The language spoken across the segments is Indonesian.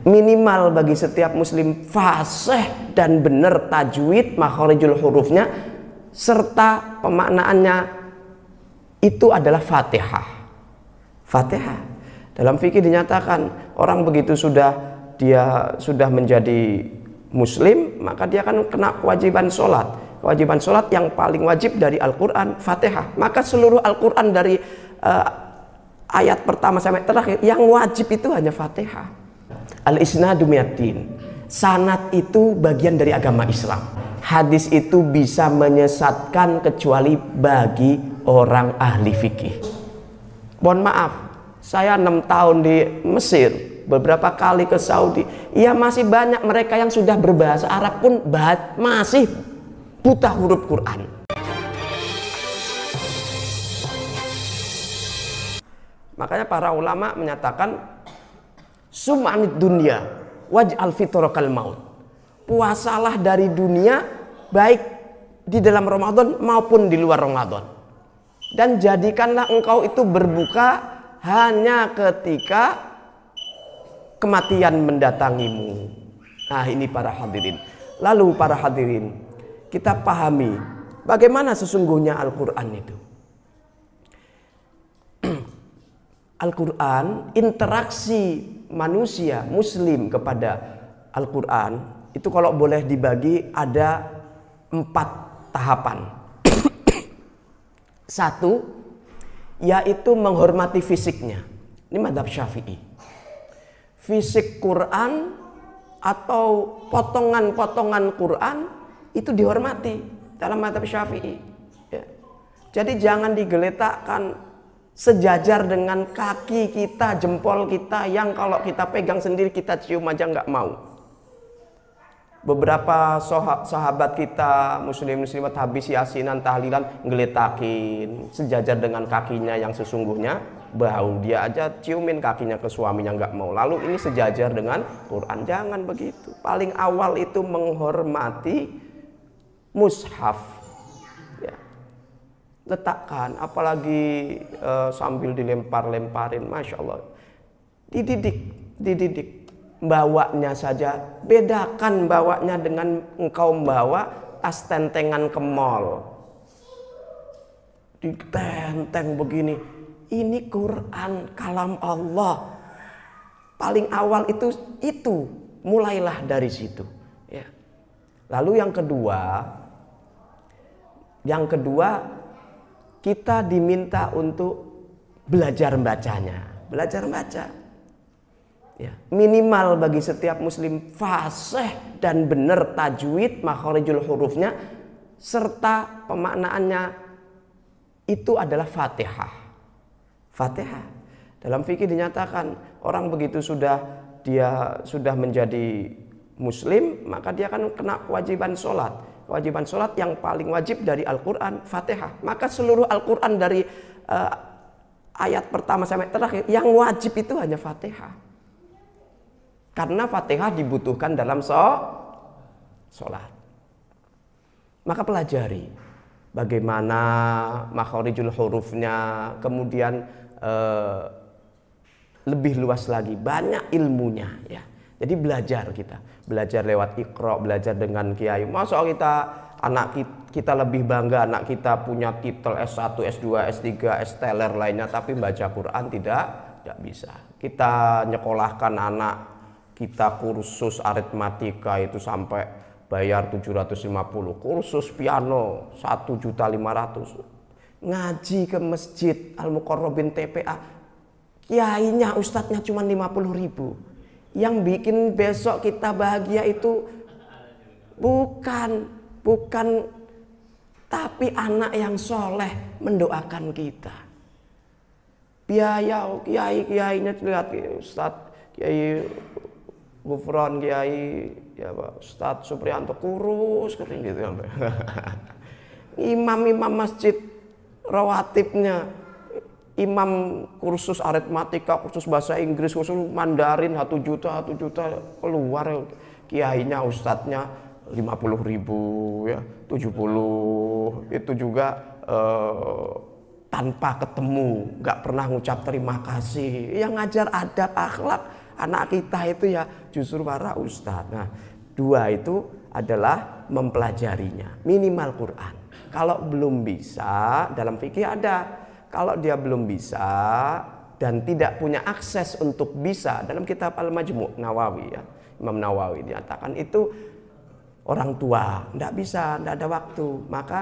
minimal bagi setiap muslim fasih dan benar tajwid makharijul hurufnya serta pemaknaannya itu adalah Fatihah. Fatihah. Dalam fikih dinyatakan orang begitu dia sudah menjadi muslim, maka dia akan kena kewajiban sholat. Kewajiban sholat yang paling wajib dari Al-Quran Fatihah. Maka seluruh Al-Quran dari ayat pertama sampai terakhir yang wajib itu hanya Fatihah. Al-isnadu miyaddin. Sanad itu bagian dari agama Islam. Hadis itu bisa menyesatkan kecuali bagi orang ahli fikih. Mohon maaf, saya 6 tahun di Mesir, beberapa kali ke Saudi. Ya masih banyak mereka yang sudah berbahasa Arab pun masih buta huruf Quran. Makanya para ulama menyatakan sum'anid dunya waj'al fitrakal maut. Puasalah dari dunia baik di dalam Ramadan maupun di luar Ramadan. Dan jadikanlah engkau itu berbuka hanya ketika kematian mendatangimu. Nah, ini para hadirin. Lalu para hadirin, kita pahami bagaimana sesungguhnya Al-Qur'an itu. Al-Quran, interaksi manusia muslim kepada Al-Quran itu kalau boleh dibagi ada 4 tahapan. Satu, yaitu menghormati fisiknya. Ini mazhab Syafi'i. Fisik Quran atau potongan-potongan Quran itu dihormati dalam mazhab Syafi'i. Ya. Jadi jangan digeletakkan sejajar dengan kaki kita, jempol kita yang kalau kita pegang sendiri kita cium aja nggak mau. Beberapa sahabat kita muslimat habis yasinan tahlilan ngeletakin sejajar dengan kakinya yang sesungguhnya bau, dia aja ciumin kakinya ke suaminya nggak mau. Lalu ini sejajar dengan Quran, jangan begitu. Paling awal itu menghormati mushaf. Letakkan, apalagi sambil dilempar-lemparin, masya Allah. Dididik, bawanya saja. Bedakan bawanya dengan engkau membawa tas tentengan ke mall. Ditenteng begini. Ini Quran, kalam Allah. Paling awal itu mulailah dari situ. Ya. Lalu yang kedua. Kita diminta untuk belajar membacanya, belajar membaca. Ya, minimal bagi setiap muslim fasih dan benar tajwid makharijul hurufnya serta pemaknaannya itu adalah Fatihah. Fatihah. Dalam fikih dinyatakan orang begitu dia sudah menjadi muslim, maka dia akan kena kewajiban sholat. Kewajiban sholat yang paling wajib dari Al-Quran Fatihah. Maka seluruh Al-Quran dari ayat pertama sampai terakhir yang wajib itu hanya Fatihah. Karena Fatihah dibutuhkan dalam sholat. Maka pelajari bagaimana makharijul hurufnya, kemudian lebih luas lagi, banyak ilmunya ya. Jadi belajar lewat Iqra, belajar dengan kiai. Masa anak kita lebih bangga anak kita punya titel S1, S2, S3, S-teler lainnya, tapi baca Quran tidak bisa. Kita nyekolahkan anak kita kursus aritmatika itu sampai bayar 750, kursus piano 1.500.000, ngaji ke masjid Al-Muqarrabin TPA, kiainya ustadznya cuma 50.000. Yang bikin besok kita bahagia itu bukan tapi anak yang soleh mendoakan kita. Biaya kiainya lihat Ustadz Kiai Gufron, Kiai ya Pak Ustadz Supriyanto kurus kering gitu ya. Imam masjid rawatibnya, imam kursus aritmatika, kursus bahasa Inggris, kursus Mandarin 1 juta keluar, kiainya ustadznya 50.000 ya, 70 itu juga tanpa ketemu, nggak pernah ngucap terima kasih. Yang ngajar adab akhlak anak kita itu ya justru para ustadz. Nah, dua itu adalah mempelajarinya, minimal Quran. Kalau belum bisa, dalam fikih ada. Kalau dia belum bisa dan tidak punya akses untuk bisa, dalam kitab Al-Majmu' Nawawi ya, Imam Nawawi dinyatakan itu orang tua tidak bisa, tidak ada waktu, maka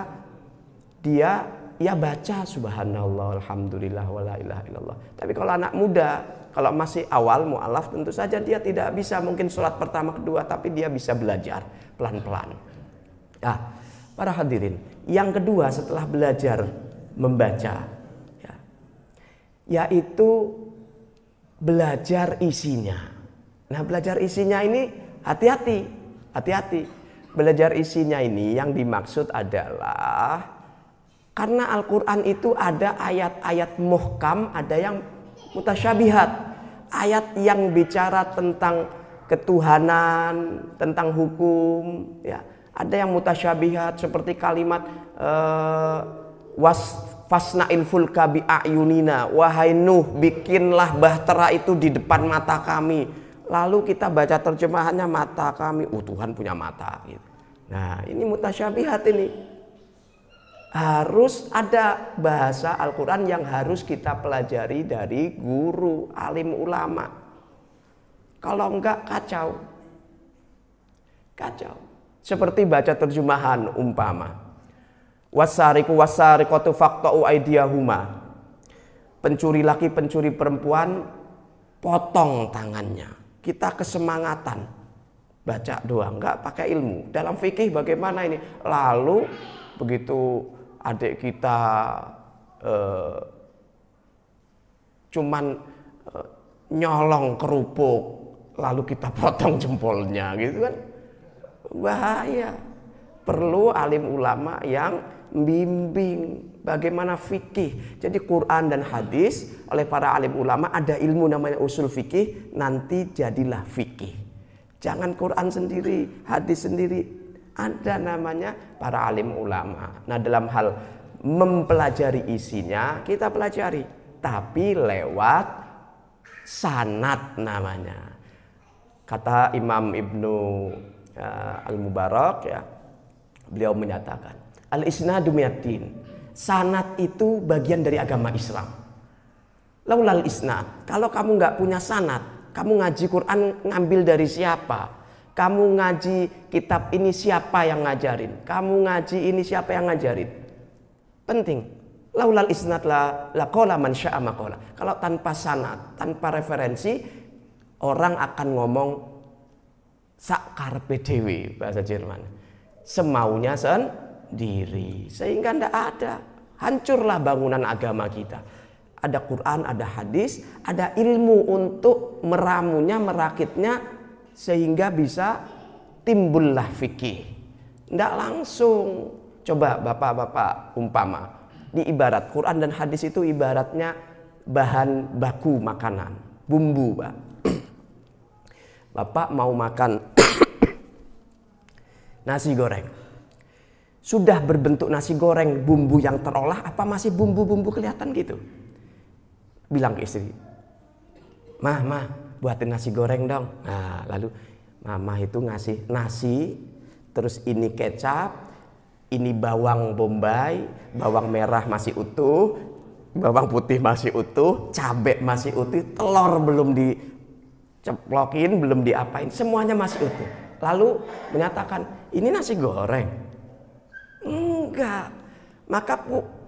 dia ya baca subhanallah, alhamdulillah, wala ilaha illallah. Tapi kalau anak muda, kalau masih awal mu'alaf, tentu saja dia tidak bisa mungkin sholat pertama kedua, tapi dia bisa belajar pelan-pelan. Nah, para hadirin, yang kedua setelah belajar membaca, ya, yaitu belajar isinya. Nah, belajar isinya ini hati-hati. Belajar isinya ini yang dimaksud adalah karena Al-Quran itu ada ayat-ayat muhkam, ada yang mutasyabihat. Ayat yang bicara tentang ketuhanan, tentang hukum. Ya. Ada yang mutasyabihat seperti kalimat fasna'il fulka bi'ayunina. Wahai Nuh, bikinlah bahtera itu di depan mata kami. Lalu kita baca terjemahannya mata kami. Tuhan punya mata. Gitu. Nah, ini mutasyabihat ini. Harus ada bahasa Al-Quran yang harus kita pelajari dari guru, alim ulama. Kalau enggak kacau. Seperti baca terjemahan umpama. Wasariku wasariqatu faqta'u aydiyahuma. Pencuri laki, pencuri perempuan, potong tangannya. Kita kesemangatan. Baca doang, enggak pakai ilmu. Dalam fikih bagaimana ini? Lalu begitu adik kita cuman nyolong kerupuk lalu kita potong jempolnya gitu kan, bahaya. Perlu alim ulama yang bimbing bagaimana fikih. Jadi Quran dan hadis oleh para alim ulama, ada ilmu namanya usul fikih, nanti jadilah fikih. Jangan Quran sendiri, hadis sendiri. Ada namanya para alim ulama. Nah, dalam hal mempelajari isinya kita pelajari, tapi lewat sanad namanya. Kata Imam Ibnu Al-Mubarak ya, beliau menyatakan al-isnadu miyaddin. Sanad itu bagian dari agama Islam. Laulal isnad, kalau kamu nggak punya sanad, kamu ngaji Quran ngambil dari siapa? Kamu ngaji kitab ini siapa yang ngajarin? Kamu ngaji ini siapa yang ngajarin? Penting. Laulal isnad la qala man syaa maqala. Kalau tanpa sanad, tanpa referensi, orang akan ngomong sakarpe dewe, bahasa Jerman. Semaunya sendiri. Sehingga tidak ada. Hancurlah bangunan agama kita. Ada Quran, ada hadis, ada ilmu untuk meramunya, merakitnya, sehingga bisa timbullah fikih. Tidak langsung. Coba bapak-bapak umpama, di ibarat Quran dan hadis itu ibaratnya bahan baku makanan, bumbu, Pak. Bapak mau makan nasi goreng. Sudah berbentuk nasi goreng bumbu yang terolah, apa masih bumbu-bumbu kelihatan gitu? Bilang ke istri, Mah, buatin nasi goreng dong. Nah, lalu mama itu ngasih nasi, terus ini kecap, ini bawang bombay, bawang merah masih utuh, bawang putih masih utuh, cabai masih utuh, telur belum diceplokin, belum diapain, semuanya masih utuh. Lalu menyatakan, ini nasi goreng. Enggak. Maka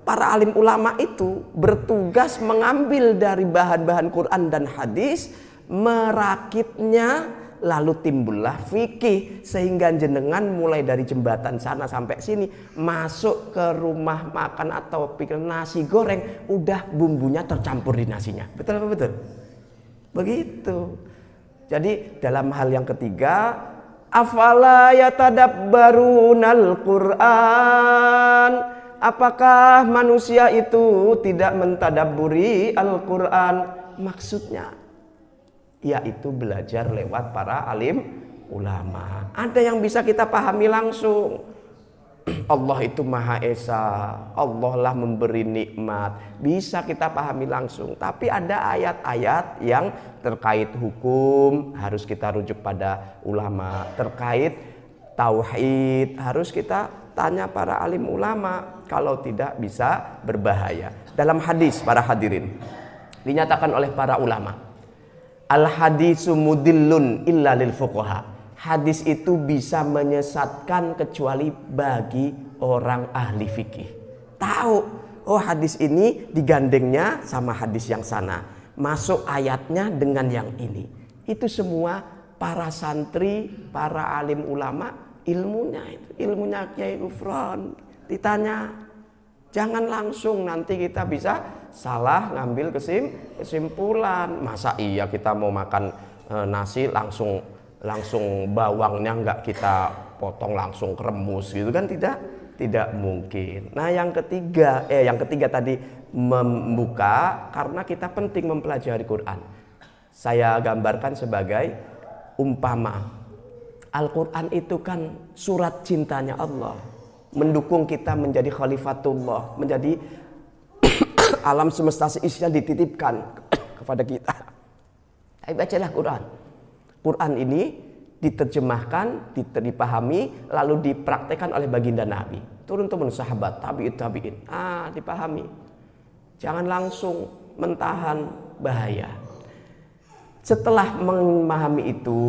para alim ulama itu bertugas mengambil dari bahan-bahan Quran dan hadis, merakitnya, lalu timbullah fikih. Sehingga jenengan mulai dari jembatan sana sampai sini, masuk ke rumah makan atau pikir nasi goreng, udah bumbunya tercampur di nasinya. Betul apa betul? Begitu. Jadi dalam hal yang ketiga, afala yatadabbarunal Qur'an. Apakah manusia itu tidak mentadabburi Al-Quran? Maksudnya yaitu belajar lewat para alim ulama. Ada yang bisa kita pahami langsung. Allah itu Maha Esa, Allah lah memberi nikmat, bisa kita pahami langsung. Tapi ada ayat-ayat yang terkait hukum harus kita rujuk pada ulama, terkait tauhid harus kita tanya para alim ulama, kalau tidak bisa berbahaya. Dalam hadis, para hadirin, dinyatakan oleh para ulama, al hadisu mudillun illa lil fuqaha. Hadis itu bisa menyesatkan kecuali bagi orang ahli fikih. Tahu, oh hadis ini digandengnya sama hadis yang sana, masuk ayatnya dengan yang ini. Itu semua para santri, para alim ulama, ilmunya Kiai Ghufron. Ditanya, jangan langsung, nanti kita bisa salah ngambil kesimpulan. Masa iya kita mau makan nasi langsung bawangnya nggak kita potong langsung kremus gitu kan, tidak mungkin. Nah yang ketiga tadi membuka, karena kita penting mempelajari Quran. Saya gambarkan sebagai umpama Al-Quran itu kan surat cintanya Allah, mendukung kita menjadi khalifatullah, menjadi alam semesta seisinya dititipkan kepada kita. Ayo bacalah Quran. Quran ini diterjemahkan, dipahami, lalu dipraktekkan oleh baginda Nabi. Turun-temurun sahabat, tabi'in, dipahami. Jangan langsung mentahan, bahaya. Setelah memahami itu,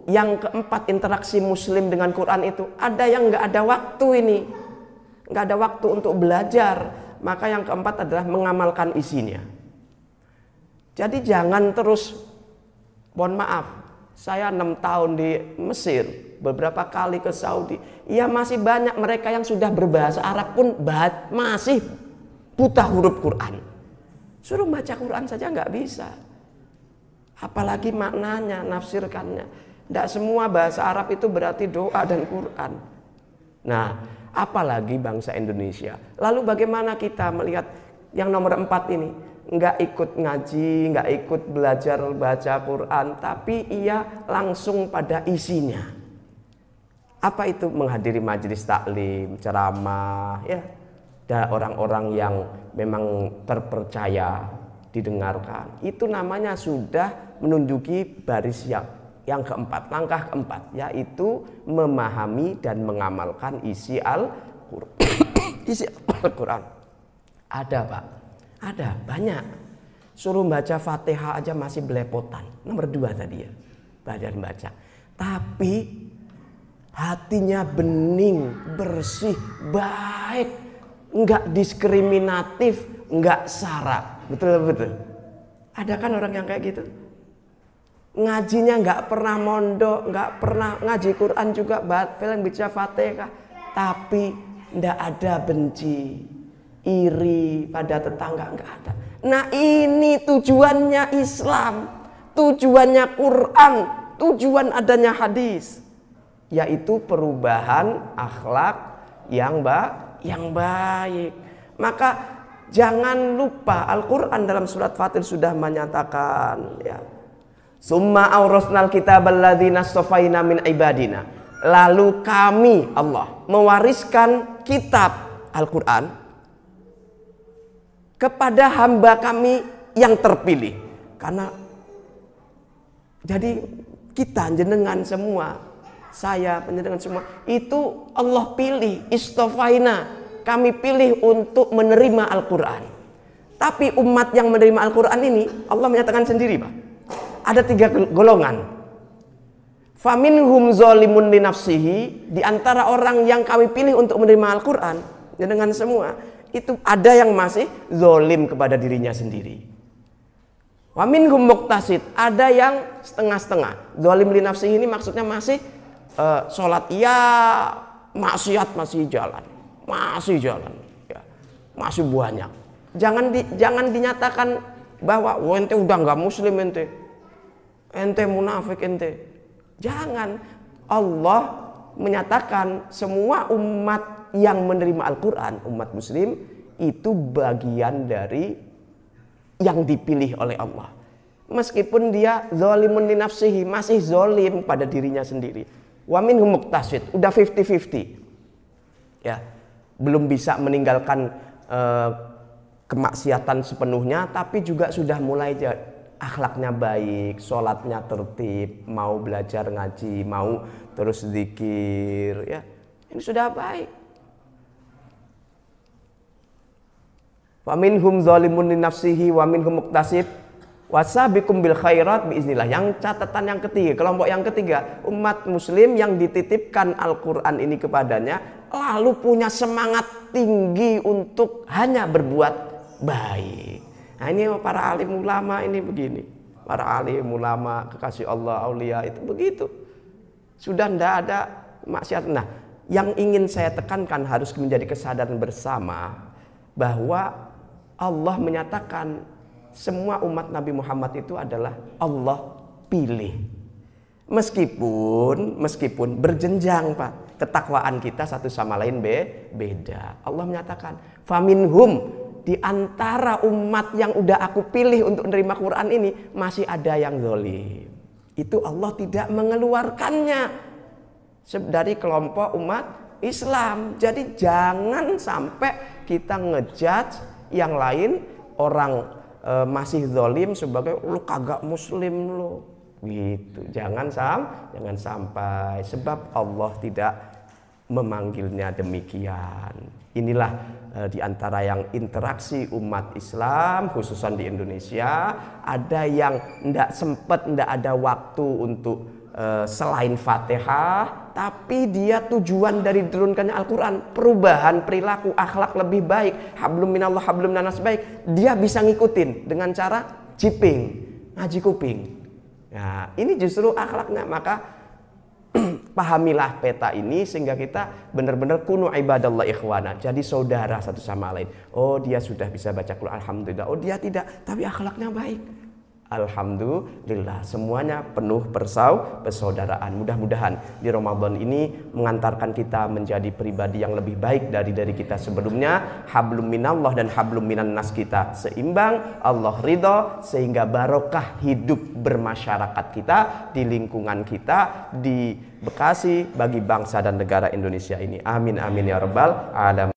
yang keempat, interaksi muslim dengan Quran itu, ada yang nggak ada waktu ini, nggak ada waktu untuk belajar. Maka yang keempat adalah mengamalkan isinya. Jadi jangan terus, mohon maaf, saya 6 tahun di Mesir, beberapa kali ke Saudi. Ya masih banyak mereka yang sudah berbahasa Arab pun masih buta huruf Quran. Suruh baca Quran saja nggak bisa. Apalagi maknanya, nafsirkannya. Tidak semua bahasa Arab itu berarti doa dan Quran. Nah, apalagi bangsa Indonesia. Lalu bagaimana kita melihat yang nomor 4 ini? Nggak ikut ngaji, nggak ikut belajar baca Quran, tapi ia langsung pada isinya. Apa itu? Menghadiri majelis taklim, ceramah, ya, dan orang-orang yang memang terpercaya didengarkan. Itu namanya sudah menunjuki baris yang keempat, langkah keempat, yaitu memahami dan mengamalkan isi Al-Quran. Ada Pak, ada banyak. Suruh baca Fatihah aja masih belepotan. Nomor 2 tadi ya, baca. Tapi hatinya bening, bersih, baik, enggak diskriminatif, enggak sara. Betul. Ada kan orang yang kayak gitu? Ngajinya enggak pernah mondok, enggak pernah ngaji Quran juga, film baca Fatihah, tapi enggak ada benci, iri pada tetangga, enggak ada. Nah ini tujuannya Islam, tujuannya Quran, tujuan adanya hadis, yaitu perubahan akhlak yang baik. Maka jangan lupa Al-Quran dalam surat Fatir sudah menyatakan, ya, summa awrasnal kitabal ladzina astafaina min ibadina. Lalu kami, Allah, mewariskan kitab Al-Quran kepada hamba kami yang terpilih. Karena jadi kita jenengan semua, saya penjenengan semua, itu Allah pilih, istofaina, kami pilih untuk menerima Al-Quran. Tapi umat yang menerima Al-Quran ini Allah menyatakan sendiri, Pak, ada 3 golongan. Faminhum zalimun li nafsihi, di antara orang yang kami pilih untuk menerima Al-Quran, jenengan semua, itu ada yang masih zolim kepada dirinya sendiri. Wa minhum muqtasid, ada yang setengah-setengah. Zalim li nafsihi ini maksudnya masih sholat iya, maksiat masih jalan, ya, masih banyak. Jangan dinyatakan bahwa ente udah nggak muslim, ente munafik, ente. Jangan. Allah menyatakan semua umat yang menerima Al-Quran, umat muslim, itu bagian dari yang dipilih oleh Allah. Meskipun dia zalimun li nafsihi, masih zalim pada dirinya sendiri. Wa minhum muqtasid, udah 50-50. Ya, belum bisa meninggalkan kemaksiatan sepenuhnya, tapi juga sudah mulai akhlaknya baik, sholatnya tertib, mau belajar ngaji, mau terus zikir, ya ini sudah baik. Wa minhum zalimun li nafsihi wa minhum muqtasid wasabiqum bil khairat biiznillah. Yang catatan yang ketiga, kelompok yang ketiga, umat muslim yang dititipkan Al-Qur'an ini kepadanya lalu punya semangat tinggi untuk hanya berbuat baik. Nah, ini para alim ulama ini begini. Para alim ulama kekasih Allah, aulia itu begitu. Sudah tidak ada maksiat. Nah, yang ingin saya tekankan harus menjadi kesadaran bersama bahwa Allah menyatakan semua umat Nabi Muhammad itu adalah Allah pilih. Meskipun berjenjang, Pak, ketakwaan kita satu sama lain beda. Allah menyatakan, faminhum, di antara umat yang udah aku pilih untuk menerima Quran ini masih ada yang zalim. Itu Allah tidak mengeluarkannya dari kelompok umat Islam. Jadi jangan sampai kita ngejudge yang lain, orang masih zalim sebagai lu kagak muslim lu. Gitu. Jangan sampai, sebab Allah tidak memanggilnya demikian. Inilah di antara yang interaksi umat Islam khususnya di Indonesia, ada yang tidak sempat, tidak ada waktu untuk selain Fatihah, tapi dia tujuan dari diturunkannya Al-Quran, perubahan perilaku, akhlak lebih baik, hablum minallah hablum minas baik, dia bisa ngikutin dengan cara jiping, ngaji kuping. Nah, ini justru akhlaknya. Maka pahamilah peta ini sehingga kita benar-benar kunu ibadallah ikhwana, jadi saudara satu sama lain. Oh, dia sudah bisa baca Quran, alhamdulillah. Oh, dia tidak, tapi akhlaknya baik, alhamdulillah. Semuanya penuh persaudaraan. Mudah-mudahan di Ramadan ini mengantarkan kita menjadi pribadi yang lebih baik dari kita sebelumnya. Hablum minallah dan hablum minan nas kita seimbang, Allah ridho, sehingga barokah hidup bermasyarakat kita, di lingkungan kita, di Bekasi, bagi bangsa dan negara Indonesia ini. Amin amin ya rabbal alamin.